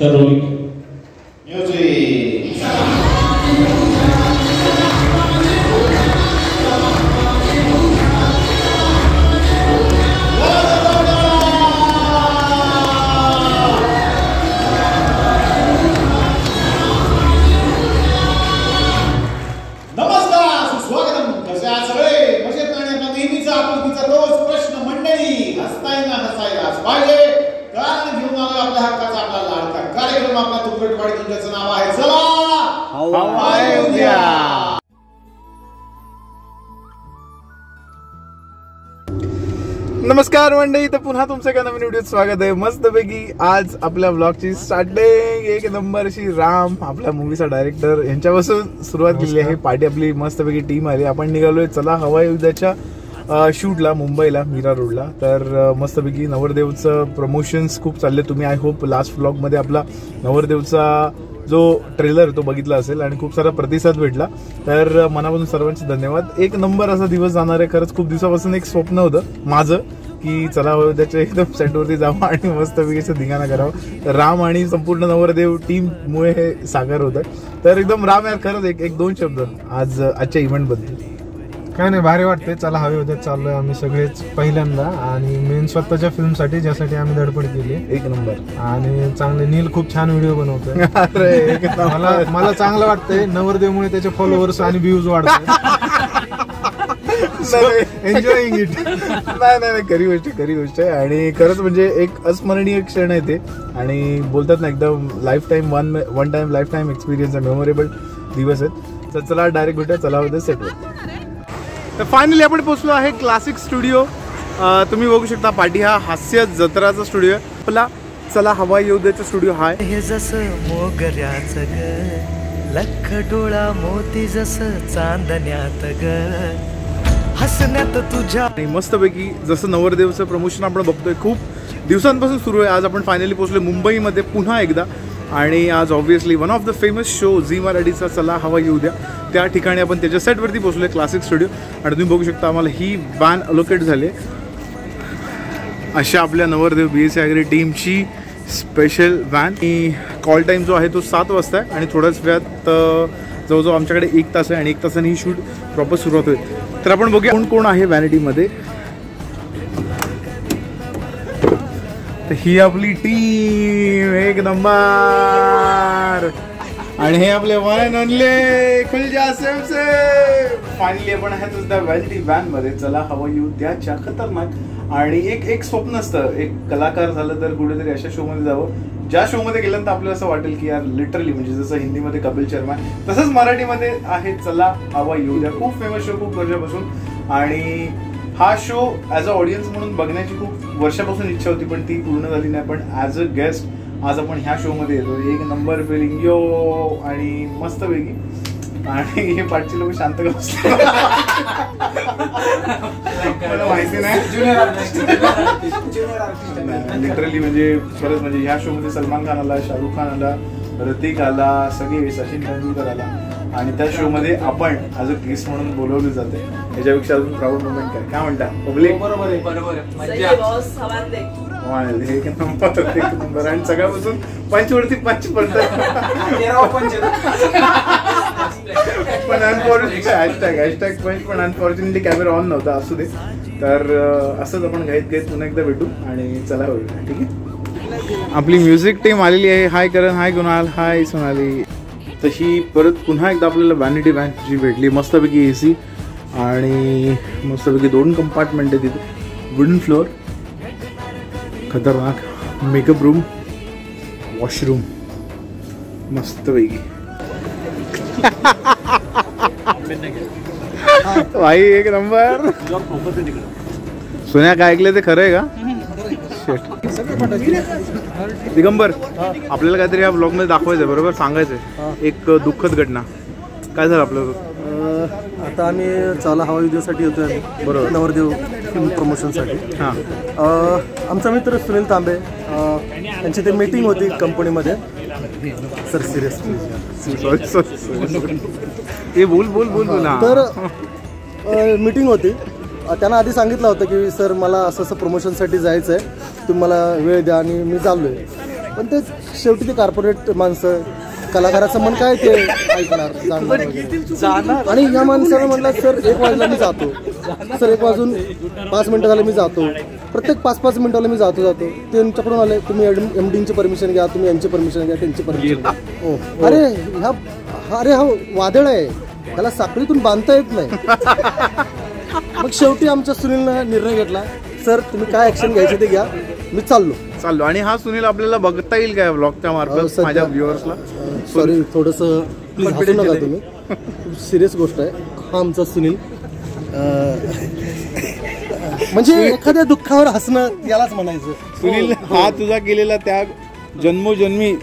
Sir rolling music. नमस्कार, स्वागतम। कसे आहात सगळे? मजेत आणि आपला नेहमीचा आपुलकीचा रोज प्रश्न मंडळी, हसताय ना हसायलाच पाहिजे, कारण घेऊन आलो आपल्या हक्काचा आपला लाडका कार्यक्रम, आपला तुकडवाडी, तुमचं नाव आहे चला हवा येऊ द्या। नमस्कार मंडळी, तर पुन्हा तुमचं एका नवीन व्हिडिओत स्वागत आहे। मस्तपैकी आज आपल्या ब्लॉगची स्टार्टिंग एक नंबर अशी राम आपल्या मूवीचा डायरेक्टर यांच्यापासून सुरुवात केली आहे। पार्टी आपली मस्तपैकी टीम आली, आपण निघालोय चला हवा येऊ द्याच्या शूटला मुंबईला मीरा रोडला। तर मस्तपैकी नवरदेवचं प्रमोशन्स खूप चालले, तुम्ही आय होप लास्ट व्लॉगमध्ये आपला नवरदेवचा जो ट्रेलर तो बघितला असेल आणि खूप सारा प्रतिसाद भेटला, तर मनापासून सर्वांचे धन्यवाद। एक नंबर असा दिवस जाणार आहे, खरंच खूप दिवसापासून एक स्वप्न होतं माझं की चला त्याच्या एकदम सेटवरती जावं आणि मस्तपैकी धिंगाणा करावं। तर राम आणि संपूर्ण नवरदेव टीममुळे हे साकार होत आहे। तर एकदम राम यार, खरंच एक दोन शब्द आजच्या इव्हेंट बद्दल। काय नाही, भारी वाटते। चला हवे होते चाललोय आम्ही सगळेच पहिल्यांदा, आणि मेन स्वतःच्या फिल्मसाठी ज्यासाठी आम्ही धडपड केली एक नंबर। आणि चांगले नील खूप छान व्हिडिओ बनवतोय। अरे मला चांगलं वाटतंय, नवरदेवमुळे त्याचे फॉलोअर्स आणि व्ह्यूज वाढतात। Enjoying it. नाही खरी गोष्ट आहे आणि खरंच म्हणजे एक अस्मरणीय क्षण आहे ते, आणि बोलतात ना एकदम life time one time life time experience, memorable दिवस आहेत। तर चला डायरेक्ट भेटूया चला होते सेटवर। तर फायनली आपण पोहोचलो आहे क्लासिक स्टुडिओ। तुम्ही बघू शकता पाठी हा हास्य जत्राचा स्टुडिओ आहे आपला। चला हवा येऊ द्याचा स्टुडिओ हा हे जसं मोगऱ्याचं ग, लख डोळा मोती जसं चांदण्यात ग, हसण्यात तुझ्या। मस्तपैकी जसं नवरदेवचं प्रमोशन आपण बघतोय खूप दिवसांपासून सुरू आहे। आज आपण फायनली पोहोचलो मुंबईमध्ये पुन्हा एकदा, आणि आज obviously one of the famous show Zee मराठीचा चला हवा येऊ द्या त्या ठिकाणी आपण त्याच्या सेटवरती पोहोचलो आहे क्लासिक स्टुडिओ। आणि तुम्ही बघू शकता आम्हाला ही व्हॅन अलोकेट झाली अशा आपल्या नवरदेव BSC आगरी टीमची स्पेशल व्हॅन। कॉल टाईम जो आहे तो 7 वाजता आहे आणि थोड्याच वेळात जवळजवळ आमच्याकडे 1 तास आहे आणि 1 तासाने ही शूट प्रॉपर सुरुवात होईल। तर आपण बघूया कोण कोण आहे व्हॅनिटीमध्ये। तर ही आपली टीम एक नंबर, आणि हे आपले वन ओनली खुलजा सेम से। फायनली आपण आहे सुद्धा व्हॅनिटी व्हॅन मध्ये चला हवा येऊ द्याच्या खतरनाक। आणि एक स्वप्न असतं, एक कलाकार झालं तर कुठेतरी अशा शो मध्ये जावं ज्या शो मध्ये गेल्यानंतर आपल्याला असं वाटेल की यार लिटरली म्हणजे जसं हिंदीमध्ये कपिल शर्मा तसंच मराठीमध्ये आहे चला हवा येऊ द्या। खूप फेमस शो खूप वर्षापासून, आणि हा शो ॲज अ ऑडियन्स म्हणून बघण्याची खूप वर्षापासून इच्छा होती पण ती पूर्ण झाली नाही। पण ॲज अ गेस्ट आज आपण ह्या शो मध्ये येतो, एक नंबर फिलिंग यो आणि मस्तपैकी। आणि हे पाठचे लोक शांत का बसले मला माहिती नाही, लिटरली म्हणजे खरंच म्हणजे ह्या शो मध्ये सलमान खान आला, शाहरुख खान आला, ऋतिक आला, सगळे सचिन तेंडुलकर आला, आणि त्या शो मध्ये आपण ॲज अ गेस्ट म्हणून बोलवले जाते। याच्यापेक्षा अजून प्राऊड मोमेंट काय म्हणता पब्लिक? बरोबर आहे एक नंबर। आणि सगळ्यापासून पंचवरती पंच पडतात पण हॅशटॅग पंच, पण अनफॉर्च्युनेटली कॅमेरा ऑन नव्हता, असू दे। तर असंच आपण घाईत पुन्हा एकदा भेटू आणि चला होईल, ठीक आहे। आपली म्युझिक टीम आलेली आहे। हाय करण, हाय कुणाल, हाय सोनाली। तशी परत पुन्हा एकदा आपल्याला व्हॅनिटी व्हॅन जी भेटली, मस्तपैकी AC आणि मस्तपैकी 2 कंपार्टमेंट आहे तिथे, वुडन फ्लोअर, खतरनाक मेकअप रूम, वॉशरूम मस्तपैकी। भाई एक नंबर। सोन्या काय ऐकलं ते खरं आहे का? दिगंबर, आपल्याला काहीतरी या ब्लॉग मध्ये दाखवायचं आहे, बरोबर? सांगायचंय एक दुःखद घटना। काय झालं आपलं? आता आम्ही चला हवा युद्धासाठी येतोय, बरोबर, नवरदेव फिल्म प्रमोशनसाठी। आमचा मित्र सुनील तांबे, त्यांची ते मीटिंग होती कंपनीमध्ये। सर सिरियसली सॉरी बोल ना। तर मीटिंग होती, त्यांना आधी सांगितलं होतं की सर मला असं प्रमोशनसाठी जायचं आहे, तुम्ही मला वेळ द्या आणि मी चाललो आहे। पण ते शेवटी ते कॉर्पोरेट माणसं, कलाकाराचं मन काय ते ऐकणार, जाणार. आणि या माणसानं म्हटलं सर 1 वाजला मी जातो, सर 1 वाजून 5 मिनिटं झाले मी जातो, प्रत्येक 5-5 मिनिटाला मी जातो. त्यांच्याकडून आले तुम्ही MDची परमिशन घ्या, तुम्ही यांची परमिशन घ्या, त्यांची परमिशन घ्या. अरे हा वादळ आहे, त्याला साखळीतून बांधता येत नाही. मग शेवटी आमच्या सुनीलनं निर्णय घेतला, सर तुम्ही काय ऍक्शन घ्यायचे ते घ्या, मी चाललो. आणि हा सुनील आपल्याला बघता येईल काय ब्लॉगच्या मार्फत माझ्या व्ह्युअर्सला? सॉरी थोडंसं प्लीज हसू नका तुम्ही, खूप सिरियस गोष्ट आहे. हा आमचा सुनील, म्हणजे एखाद्या दुःखावर हसणं यालाच म्हणायचं. सुनील, हा तुझा केलेला त्याग जन्मोजन्मी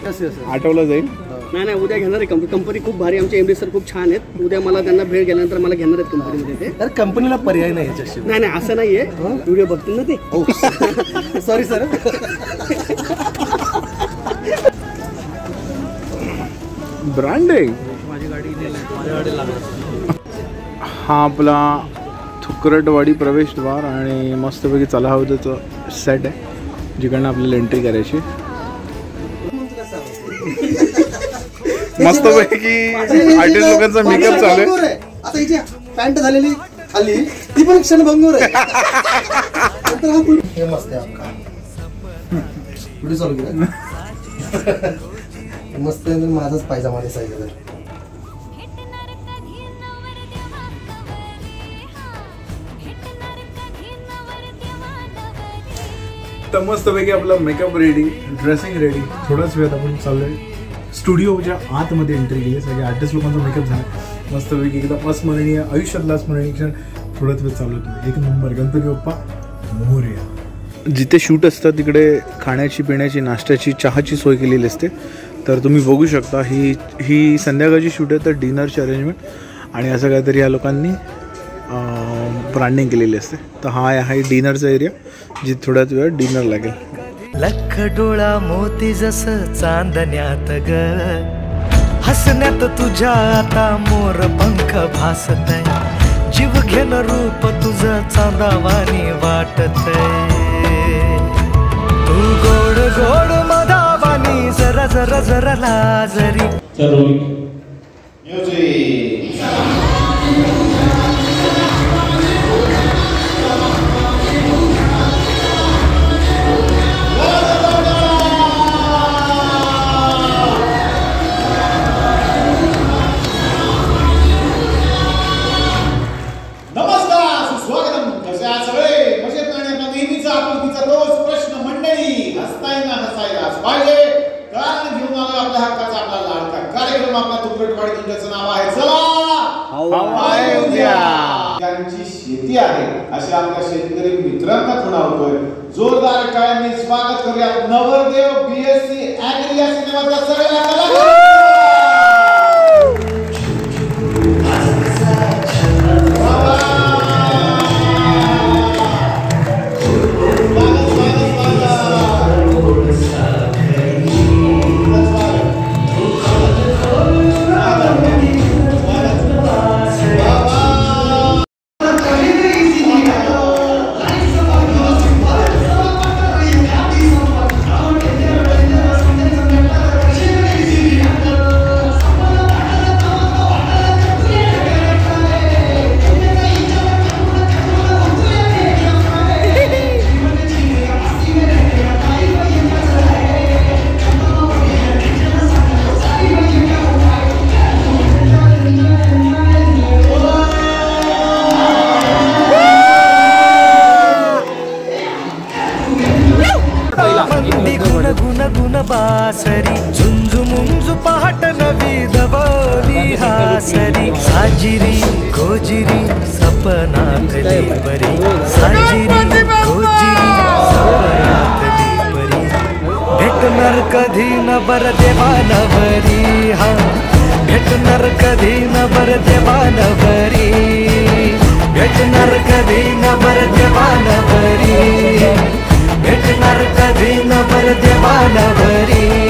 आठवला जाईल. नाही उद्या घेणार आहे. कंपनी खूप भारी, आमचे MD सर खूप छान आहेत. उद्या मला त्यांना भेट गेल्यानंतर मला घेणार आहेत कंपनीमध्ये ते. तर कंपनीला पर्याय नाही याच्याशी. नाही असं नाहीये, व्हिडिओ बघतील ना ते. Sorry sir. ब्रँड आहे हा आपला थुकरटवाडी प्रवेशद्वार आणि मस्तपैकी चला हवं सेट आहे जिकडनं आपल्याला एंट्री करायची. मस्तपैकी आर्टिस्ट लोकांचा मेकअप चालू आहे. आता हिची पॅन्ट झालेली खाली ती पण क्षणभंगूर आहे. हे मस्त आहे चालू केलं मस्त आहे. माझाच पायजामा दिसायचा तर मस्तपैकी आपला मेकअप रेडी, ड्रेसिंग रेडी. थोड्याच वेळात आपण चाललोय स्टुडिओच्या आतमध्ये एंट्री केली. सगळे आर्टिस्ट लोकांचा मेकअप झाला मस्तपैकी, एकदम अस्मरणीय, आयुष्यातला अस्मरणीय क्षण थोड्याच वेळ चालू होतो. 1 नंबर. गणपती बाप्पा मोरया. जिथे शूट असतं तिकडे खाण्याची, पिण्याची, नाश्त्याची, चहाची सोय केलेली असते. तर तुम्ही बघू शकता ही संध्याकाळची शूट आहे, तर डिनरची अरेंजमेंट आणि असं काहीतरी या लोकांनी ब्रँडिंग केलेली असते. तर हा आहे डिनरचा एरिया, जिथे थोड्याच वेळ डिनर लागेल. लख डोळा मोती जस चांदण्यात ग, हसण्यात तुझ्या आता मोर पंख भासतय, जीव घेन रूप तुझं चांदावानी वाटतय, तू गोड गोड मधावानी जरा जरा जरा लाजरी. त्यांची शेती आहे अशा आपल्या शेतकरी मित्रांना खुणावतोय. जोरदार टाळ्यांनी स्वागत करूया नवरदेव BSc ॲग्री या सिनेमाचा सगळ्यांना. बासरी झुंझु मुंजु पहाट नवी दबली हासरी, साजिरी गोजिरी सपनातली बरी, साजिरी गोजिरी सपनातली बरी, भेटणार कधी न बर देवानवरी. हा भेटणार कधी न बर देवानवरी, भेटणार कधी न बर देवानवरी, भेटणार कधी न बर देवानवरी.